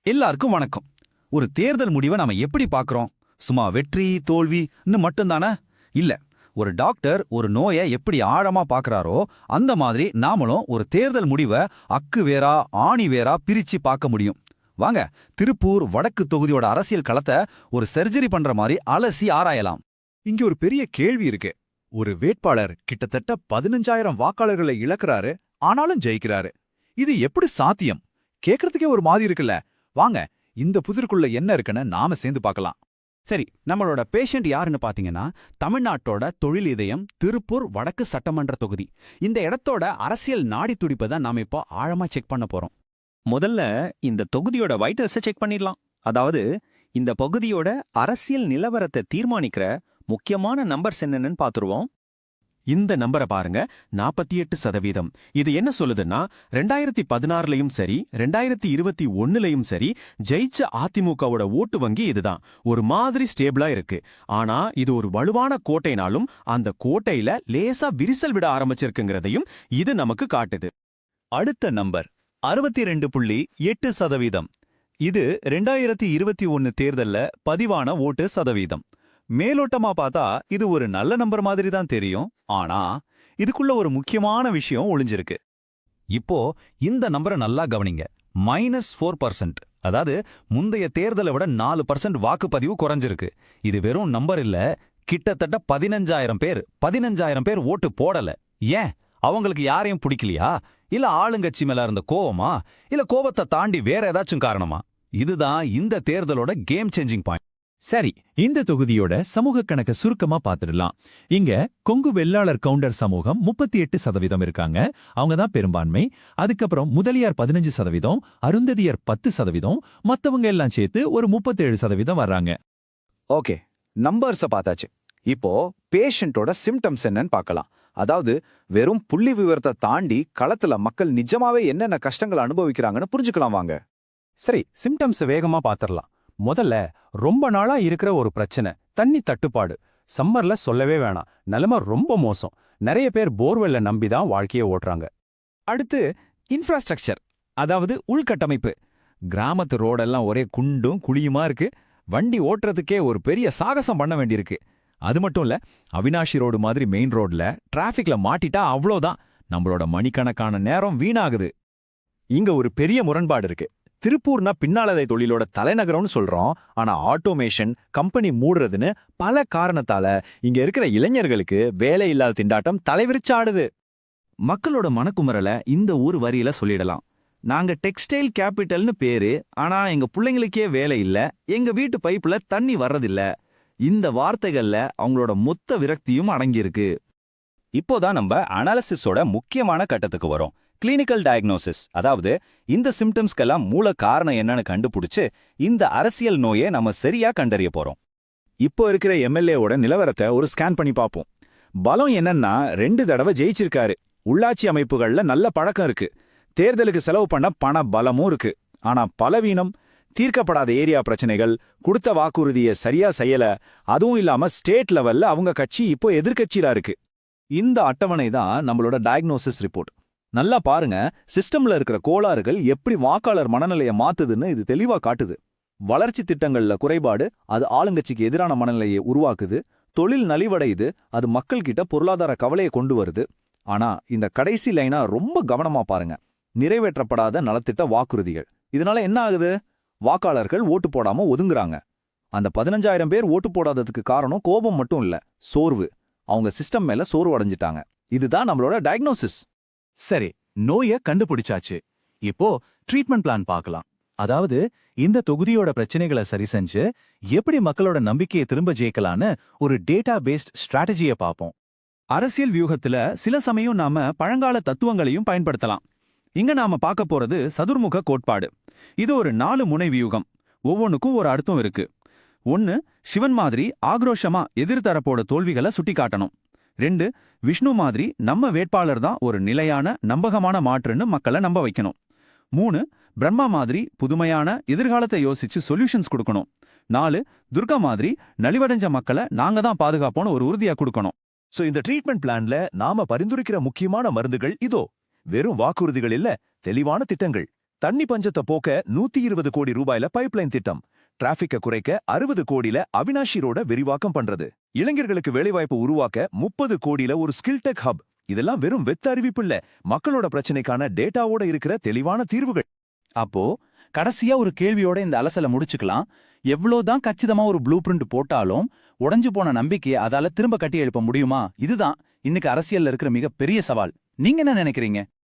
எல்லாருக்கும் வணக்கம். ஒரு தேர்தல் முடிவை நாம எப்படி பார்க்கறோம்? சும்மா வெற்றி தோல்வின்னு மட்டும்தானே? இல்ல. ஒரு டாக்டர் ஒரு நோயை எப்படி ஆழமா பார்க்கறாரோ அந்த மாதிரி நாமளும் ஒரு தேர்தல் முடிவை அக்கு வேறா ஆணி வேறா பிரிச்சு பார்க்க முடியும். வாங்க, திருப்பூர் வடக்கு தொகுதியோட அரசியல் களத்தை ஒரு சர்ஜரி பண்ற மாதிரி அலசி ஆராயலாம். இங்க ஒரு பெரிய கேள்வி இருக்கு. ஒரு வேட்பாளர் கிட்டத்தட்ட 15,000 வாக்காளர்களை இழக்கிறாரு, ஆனாலும் ஜெயிக்கிறாரு. இது எப்படி சாத்தியம்? கேக்குறதுக்கே ஒரு மாதிரி இருக்குல்ல. வாங்க, இந்த புதிருக்குள்ள என்ன இருக்குன்னு நாம சேர்ந்து பார்க்கலாம். சரி, நம்மளோட பேஷண்ட் யாருன்னு பாத்தீங்கன்னா, தமிழ்நாட்டோட தொழில் இதயம் திருப்பூர் வடக்கு சட்டமன்ற தொகுதி. இந்த இடத்தோட அரசியல் நாடி துடிப்பை தான் நாம இப்போ ஆழமா செக் பண்ண போறோம். முதல்ல இந்த தொகுதியோட வைட்டல்ஸை செக் பண்ணிடலாம். அதாவது இந்த பகுதியோட அரசியல் நிலவரத்தை தீர்மானிக்கிற முக்கியமான நம்பர்ஸ் என்னன்னு பார்த்துருவோம். இந்த நம்பரை பாருங்க, 48%. இது என்ன சொல்லுதுன்னா, 2016லயும் சரி 2021லயும் சரி ஜெயிச்ச அதிமுகவோட ஓட்டு வங்கி இதுதான். ஒரு மாதிரி ஸ்டேபிளா இருக்கு. ஆனா இது ஒரு வலுவான கோட்டைனாலும் அந்த கோட்டையில லேசா விரிசல் விட ஆரம்பிச்சிருக்குங்கிறதையும் இது நமக்கு காட்டுது. அடுத்த நம்பர் 62.8%. இது 2021 தேர்தல்ல பதிவான ஓட்டு சதவீதம். மேலோட்டமா பார்த்தா இது ஒரு நல்ல நம்பர் மாதிரி தான் தெரியும். ஆனா இதுக்குள்ள ஒரு முக்கியமான விஷயம் ஒளிஞ்சிருக்கு. இப்போ இந்த நம்பரை நல்லா கவனிங்க. -4%. அதாவது முந்தைய தேர்தலை விட 4% வாக்குப்பதிவு குறைஞ்சிருக்கு. இது வெறும் நம்பர் இல்ல, கிட்டத்தட்ட 15,000 பேர் ஓட்டு போடல. ஏன்? அவங்களுக்கு யாரையும் பிடிக்கலையா? இல்ல ஆளுங்கட்சி மேல இருந்த கோவமா? இல்ல கோபத்தை தாண்டி வேற ஏதாச்சும் காரணமா? இதுதான் இந்த தேர்தலோட கேம் சேஞ்சிங் பாயிண்ட். சரி, இந்த தொகுதியோட சமூக கணக்க சுருக்கமா பார்த்துடலாம். இங்க கொங்கு வெள்ளாளர் கவுண்டர் சமூகம் 38% இருக்காங்க. அவங்க தான் பெரும்பான்மை. அதுக்கப்புறம் முதலியார் 15%, அருந்ததியர் 10%, மத்தவங்க எல்லாம் சேர்த்து ஒரு 37% வர்றாங்க. ஓகே, நம்பர்ஸ பார்த்தாச்சு. இப்போ பேஷண்டோட சிம்டம்ஸ் என்னன்னு பார்க்கலாம். அதாவது வெறும் புள்ளி விவரத்தை தாண்டி களத்துல மக்கள் நிஜமாவே என்னென்ன கஷ்டங்களை அனுபவிக்கிறாங்கன்னு புரிஞ்சுக்கலாம் வாங்க. சரி, சிம்டம்ஸ் வேகமா பாத்திரலாம். முதல்ல ரொம்ப நாளா இருக்கிற ஒரு பிரச்சனை, தண்ணி தட்டுப்பாடு. சம்மர்ல சொல்லவே வேணாம், நிலைமை ரொம்ப மோசம். நிறைய பேர் போர்வெல்ல நம்பிதான் வாழ்க்கையை ஓட்டுறாங்க. அடுத்து இன்ஃப்ராஸ்ட்ரக்சர், அதாவது உள்கட்டமைப்பு. கிராமத்து ரோடெல்லாம் ஒரே குண்டும் குழியுமா இருக்கு. வண்டி ஓட்டுறதுக்கே ஒரு பெரிய சாகசம் பண்ண வேண்டியிருக்கு. அது மட்டும் இல்ல, அவினாஷி ரோடு மாதிரி மெயின் ரோட்ல டிராஃபிக்ல மாட்டிட்டா அவ்வளோதான், நம்மளோட மணிக்கணக்கான நேரம் வீணாகுது. இங்க ஒரு பெரிய முரண்பாடு இருக்கு. திருப்பூர்னா பின்னாளதை தொழிலோட தலைநகரம்னு சொல்றோம். ஆனா ஆட்டோமேஷன், கம்பெனி மூடுறதுன்னு பல காரணத்தால இங்க இருக்கிற இளைஞர்களுக்கு வேலை இல்லாத திண்டாட்டம் தலைவிரிச்சாடுது. மக்களோட மனக்குமரல இந்த ஊர் வரியில சொல்லிடலாம். நாங்க டெக்ஸ்டைல் கேபிட்டல்னு பேரு, ஆனா எங்க பிள்ளைங்களுக்கே வேலை இல்ல, எங்க வீட்டு பைப்புல தண்ணி வர்றதில்ல. இந்த வார்த்தைகள்ல அவங்களோட மொத்த விரக்தியும் அடங்கியிருக்கு. இப்போதான் நம்ம அனாலிசிஸோட முக்கியமான கட்டத்துக்கு வரோம். Clinical diagnosis. அதாவது இந்த சிம்டம்ஸ்க்கெல்லாம் மூல காரணம் என்னன்னு கண்டுபிடிச்சு இந்த அரசியல் நோயை நம்ம சரியா கண்டறிய போறோம். இப்போ இருக்கிற எம்எல்ஏவோட நிலவரத்தை ஒரு ஸ்கேன் பண்ணி பார்ப்போம். பலம் என்னன்னா 2 தடவை ஜெயிச்சிருக்காரு. உள்ளாட்சி அமைப்புகள்ல நல்ல பழக்கம் இருக்கு. தேர்தலுக்கு செலவு பண்ண பண பலமும் இருக்கு. ஆனா பலவீனம், தீர்க்கப்படாத ஏரியா பிரச்சனைகள், கொடுத்த வாக்குறுதியை சரியா செய்யல. அதுவும் இல்லாம ஸ்டேட் லெவல்ல அவங்க கட்சி இப்போ எதிர்க்கட்சியில இருக்கு. இந்த அட்டவணை தான் நம்மளோட டயக்னோசிஸ் ரிப்போர்ட். நல்லா பாருங்க, சிஸ்டம்ல இருக்கிற கோளாறுகள் எப்படி வாக்காளர் மனநிலையை மாத்துதுன்னு இது தெளிவா காட்டுது. வளர்ச்சி திட்டங்கள்ல குறைபாடு, அது ஆளுங்கட்சிக்கு எதிரான மனநிலையை உருவாக்குது. தொழில் நலிவடையுது, அது மக்கள் கிட்ட பொருளாதார கவலையை கொண்டு வருது. ஆனா இந்த கடைசி லைனா ரொம்ப கவனமா பாருங்க. நிறைவேற்றப்படாத நலத்திட்ட வாக்குறுதிகள். இதனால என்ன ஆகுது? வாக்காளர்கள் ஓட்டு போடாம ஒதுங்குறாங்க. அந்த 15,000 பேர் ஓட்டு போடாததுக்கு காரணம் கோபம் மட்டும் இல்ல, சோர்வு. அவங்க சிஸ்டம் மேல சோர்வு அடைஞ்சிட்டாங்க. இதுதான் நம்மளோட டயக்னோசிஸ். சரி, நோயை கண்டுபிடிச்சாச்சு. இப்போ ட்ரீட்மெண்ட் பிளான் பார்க்கலாம். அதாவது இந்த தொகுதியோட பிரச்சனைகளை சரி செஞ்சு எப்படி மக்களோட நம்பிக்கையை திரும்ப ஜெயிக்கலான்னு ஒரு டேட்டா பேஸ்ட் ஸ்ட்ராட்டஜியை பார்ப்போம். அரசியல் வியூகத்துல சில சமயம் நாம பழங்கால தத்துவங்களையும் பயன்படுத்தலாம். இங்க நாம பார்க்க போறது சதுர்முக கோட்பாடு. இது ஒரு 4 முனை வியூகம். ஒவ்வொன்றுக்கும் ஒரு அர்த்தம் இருக்கு. 1, சிவன் மாதிரி ஆக்ரோஷமா எதிர்த்தரப்போட தோல்விகளை சுட்டி காட்டணும். 2, விஷ்ணு மாதிரி நம்ம வேட்பாளர் தான் ஒரு நிலையான நம்பகமான மாற்றுன்னு மக்களை நம்ப வைக்கணும். 3, பிரம்மா மாதிரி புதுமையான எதிர்காலத்தை யோசிச்சு சொல்யூஷன்ஸ் கொடுக்கணும். 4, துர்கா மாதிரி நலிவடைஞ்ச மக்களை நாங்க தான் பாதுகாப்போன்னு ஒரு உறுதியா கொடுக்கணும். சோ இந்த ட்ரீட்மெண்ட் பிளான்ல நாம பரிந்துரைக்கிற முக்கியமான மருந்துகள் இதோ. வெறும் வாக்குறுதிகள் இல்ல, தெளிவான திட்டங்கள். தண்ணி பஞ்சத்தை போக்க 120 கோடி ரூபாயில பைப்லைன் திட்டம், டிராபிக்க குறைக்க 60 கோடியில அவினாஷி ரோட விரிவாக்கம் பண்றது, இளைஞர்களுக்கு வேலைவாய்ப்பு உருவாக்க 30 கோடியில ஒரு ஸ்கில் டெக் ஹப். இதெல்லாம் வெறும் வெத்த அறிவிப்பு இல்ல, மக்களோட பிரச்சனைக்கான டேட்டாவோட இருக்கிற தெளிவான தீர்வுகள். அப்போ கடைசியா ஒரு கேள்வியோட இந்த அலசலை முடிச்சுக்கலாம். எவ்வளோதான் கச்சிதமா ஒரு ப்ளூ பிரிண்ட் போட்டாலும் உடைஞ்சு போன நம்பிக்கையை அதால திரும்ப கட்டி எழுப்ப முடியுமா? இதுதான் இன்னைக்கு அரசியல்ல இருக்கிற மிகப்பெரிய சவால். நீங்க என்ன நினைக்கிறீங்க?